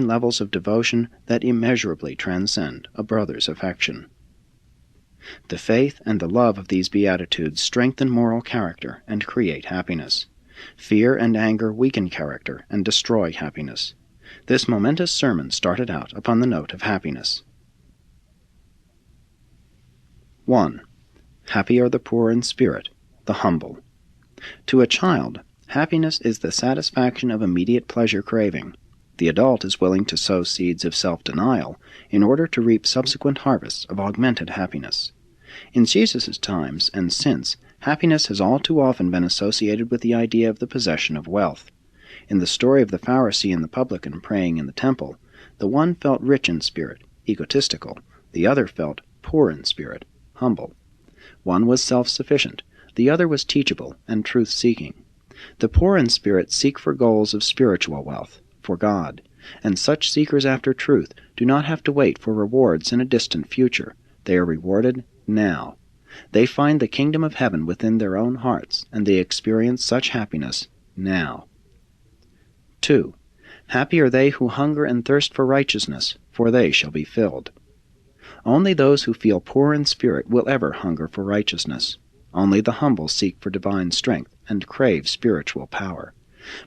levels of devotion that immeasurably transcend a brother's affection. The faith and the love of these Beatitudes strengthen moral character and create happiness. Fear and anger weaken character and destroy happiness. This momentous sermon started out upon the note of happiness. 1. Happy are the poor in spirit, the humble. To a child, happiness is the satisfaction of immediate pleasure craving. The adult is willing to sow seeds of self-denial in order to reap subsequent harvests of augmented happiness. In Jesus' times and since, happiness has all too often been associated with the idea of the possession of wealth. In the story of the Pharisee and the publican praying in the temple, the one felt rich in spirit, egotistical; the other felt poor in spirit, humble. One was self-sufficient, the other was teachable and truth-seeking. The poor in spirit seek for goals of spiritual wealth, for God, and such seekers after truth do not have to wait for rewards in a distant future. They are rewarded now. They find the kingdom of heaven within their own hearts, and they experience such happiness now. 2. Happy are they who hunger and thirst for righteousness, for they shall be filled. Only those who feel poor in spirit will ever hunger for righteousness. Only the humble seek for divine strength and crave spiritual power.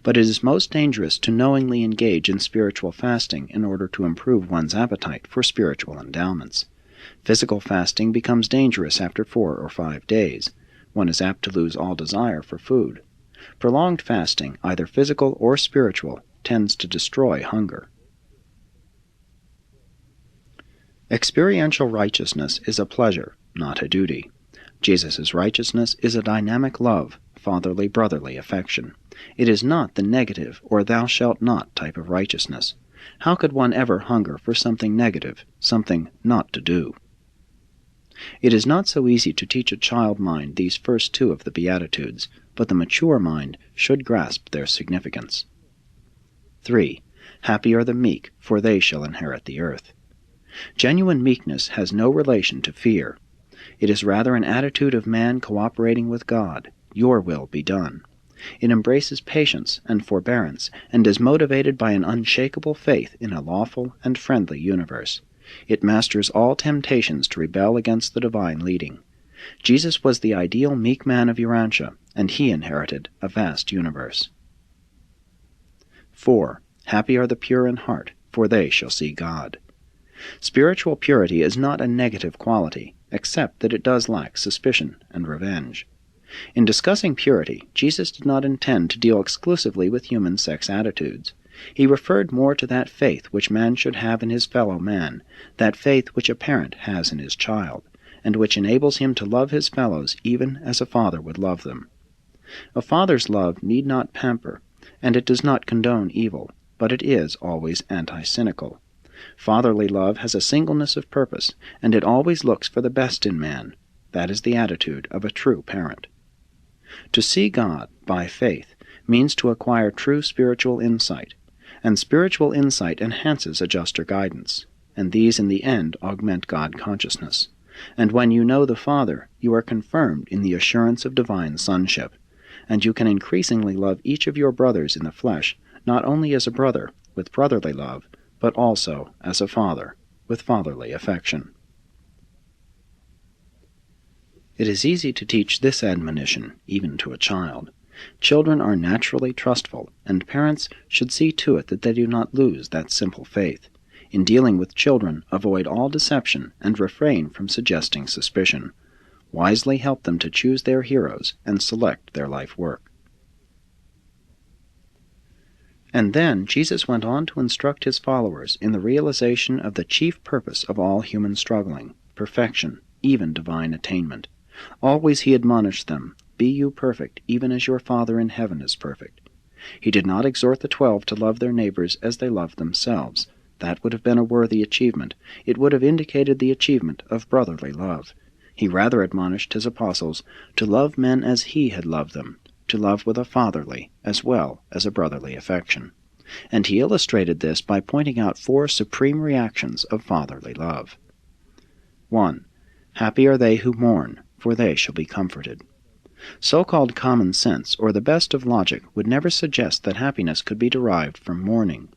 But it is most dangerous to knowingly engage in spiritual fasting in order to improve one's appetite for spiritual endowments. Physical fasting becomes dangerous after 4 or 5 days. One is apt to lose all desire for food. Prolonged fasting, either physical or spiritual, tends to destroy hunger. Experiential righteousness is a pleasure, not a duty. Jesus' righteousness is a dynamic love, fatherly brotherly affection. It is not the negative or thou shalt not type of righteousness. How could one ever hunger for something negative, something not to do? It is not so easy to teach a child mind these first 2 of the Beatitudes, but the mature mind should grasp their significance. 3. Happy are the meek, for they shall inherit the earth. Genuine meekness has no relation to fear. It is rather an attitude of man cooperating with God. Your will be done. It embraces patience and forbearance, and is motivated by an unshakable faith in a lawful and friendly universe. It masters all temptations to rebel against the divine leading. Jesus was the ideal meek man of Urantia, and he inherited a vast universe. 4. Happy are the pure in heart, for they shall see God. Spiritual purity is not a negative quality, except that it does lack suspicion and revenge. In discussing purity, Jesus did not intend to deal exclusively with human sex attitudes. He referred more to that faith which man should have in his fellow man, that faith which a parent has in his child, and which enables him to love his fellows even as a father would love them. A father's love need not pamper, and it does not condone evil, but it is always anti-cynical. Fatherly love has a singleness of purpose, and it always looks for the best in man. That is the attitude of a true parent. To see God, by faith, means to acquire true spiritual insight, and spiritual insight enhances a juster guidance, and these in the end augment God consciousness. And when you know the Father, you are confirmed in the assurance of divine sonship, and you can increasingly love each of your brothers in the flesh, not only as a brother, with brotherly love, but also as a father, with fatherly affection. It is easy to teach this admonition, even to a child. Children are naturally trustful, and parents should see to it that they do not lose that simple faith. In dealing with children, avoid all deception and refrain from suggesting suspicion. Wisely help them to choose their heroes and select their life work. And then Jesus went on to instruct his followers in the realization of the chief purpose of all human struggling, perfection, even divine attainment. Always he admonished them, "Be you perfect, even as your Father in heaven is perfect." He did not exhort the 12 to love their neighbors as they loved themselves. That would have been a worthy achievement. It would have indicated the achievement of brotherly love. He rather admonished his apostles to love men as he had loved them, to love with a fatherly as well as a brotherly affection. And he illustrated this by pointing out 4 supreme reactions of fatherly love. 1. Happy are they who mourn, for they shall be comforted. So-called common sense, or the best of logic, would never suggest that happiness could be derived from mourning.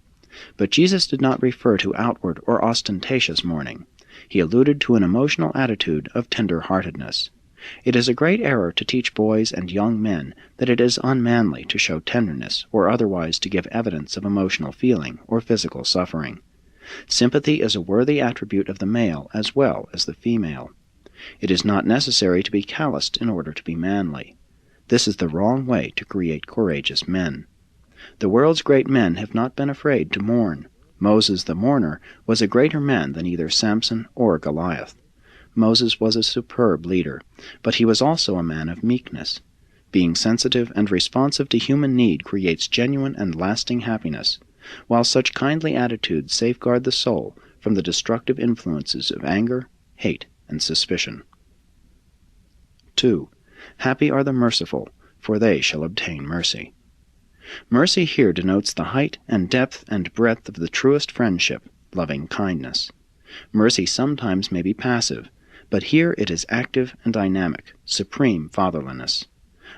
But Jesus did not refer to outward or ostentatious mourning. He alluded to an emotional attitude of tender-heartedness. It is a great error to teach boys and young men that it is unmanly to show tenderness or otherwise to give evidence of emotional feeling or physical suffering. Sympathy is a worthy attribute of the male as well as the female. It is not necessary to be calloused in order to be manly. This is the wrong way to create courageous men. The world's great men have not been afraid to mourn. Moses the mourner was a greater man than either Samson or Goliath. Moses was a superb leader, but he was also a man of meekness. Being sensitive and responsive to human need creates genuine and lasting happiness, while such kindly attitudes safeguard the soul from the destructive influences of anger, hate, and suspicion. 2. Happy are the merciful, for they shall obtain mercy. Mercy here denotes the height and depth and breadth of the truest friendship, loving kindness. Mercy sometimes may be passive, but here it is active and dynamic, supreme fatherliness.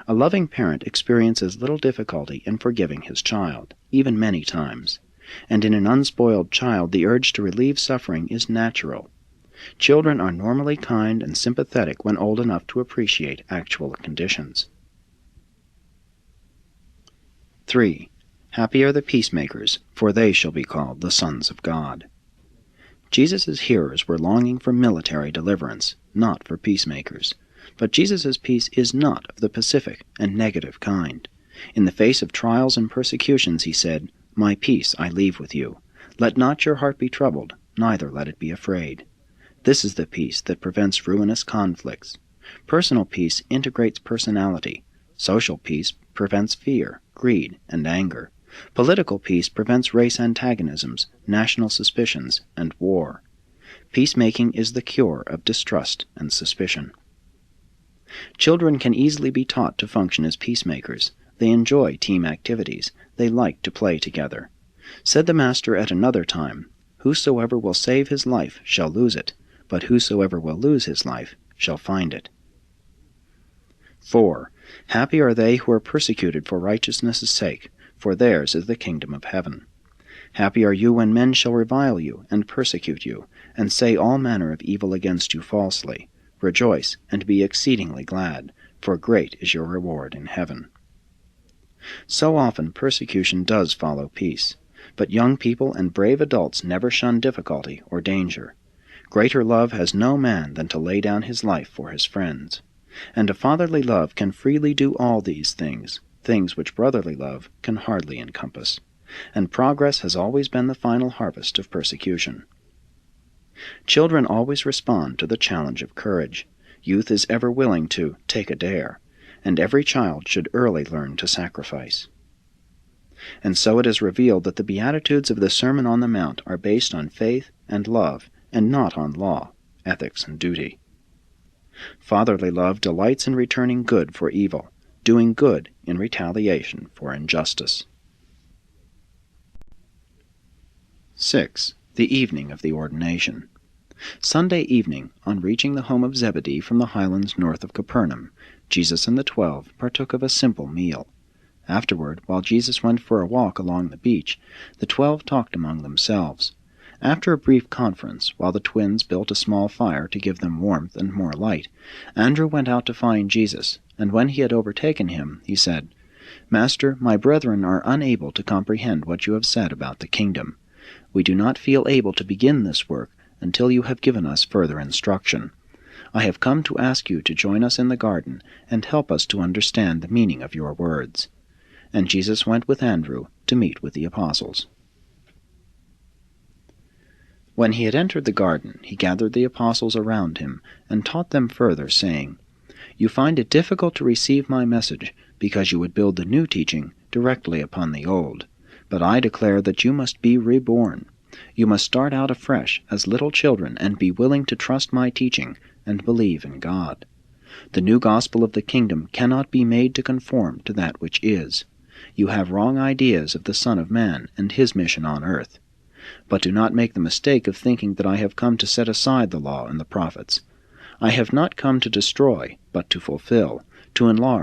A loving parent experiences little difficulty in forgiving his child, even many times, and in an unspoiled child the urge to relieve suffering is natural. Children are normally kind and sympathetic when old enough to appreciate actual conditions. 3. Happy are the peacemakers, for they shall be called the sons of God. Jesus' hearers were longing for military deliverance, not for peacemakers. But Jesus' peace is not of the pacific and negative kind. In the face of trials and persecutions he said, "My peace I leave with you. Let not your heart be troubled, neither let it be afraid." This is the peace that prevents ruinous conflicts. Personal peace integrates personality. Social peace prevents fear, greed, and anger. Political peace prevents race antagonisms, national suspicions, and war. Peacemaking is the cure of distrust and suspicion. Children can easily be taught to function as peacemakers. They enjoy team activities. They like to play together. Said the Master at another time, "Whosoever will save his life shall lose it, but whosoever will lose his life shall find it." 4. Happy are they who are persecuted for righteousness' sake, for theirs is the kingdom of heaven. Happy are you when men shall revile you, and persecute you, and say all manner of evil against you falsely. Rejoice, and be exceedingly glad, for great is your reward in heaven. So often persecution does follow peace, but young people and brave adults never shun difficulty or danger. Greater love has no man than to lay down his life for his friends. And a fatherly love can freely do all these things which brotherly love can hardly encompass. And progress has always been the final harvest of persecution. Children always respond to the challenge of courage. Youth is ever willing to take a dare, and every child should early learn to sacrifice. And so it is revealed that the Beatitudes of the Sermon on the Mount are based on faith and love, and not on law, ethics, and duty. Fatherly love delights in returning good for evil, doing good in retaliation for injustice. 6. The evening of the ordination. Sunday evening, on reaching the home of Zebedee from the highlands north of Capernaum, Jesus and the 12 partook of a simple meal. Afterward, while Jesus went for a walk along the beach, the 12 talked among themselves. After a brief conference, while the twins built a small fire to give them warmth and more light, Andrew went out to find Jesus, and when he had overtaken him, he said, "Master, my brethren are unable to comprehend what you have said about the kingdom. We do not feel able to begin this work until you have given us further instruction. I have come to ask you to join us in the garden and help us to understand the meaning of your words." And Jesus went with Andrew to meet with the apostles. When he had entered the garden, he gathered the apostles around him and taught them further, saying, "You find it difficult to receive my message, because you would build the new teaching directly upon the old. But I declare that you must be reborn. You must start out afresh as little children and be willing to trust my teaching and believe in God. The new gospel of the kingdom cannot be made to conform to that which is. You have wrong ideas of the Son of Man and his mission on earth. But do not make the mistake of thinking that I have come to set aside the law and the prophets. I have not come to destroy, but to fulfill, to enlarge,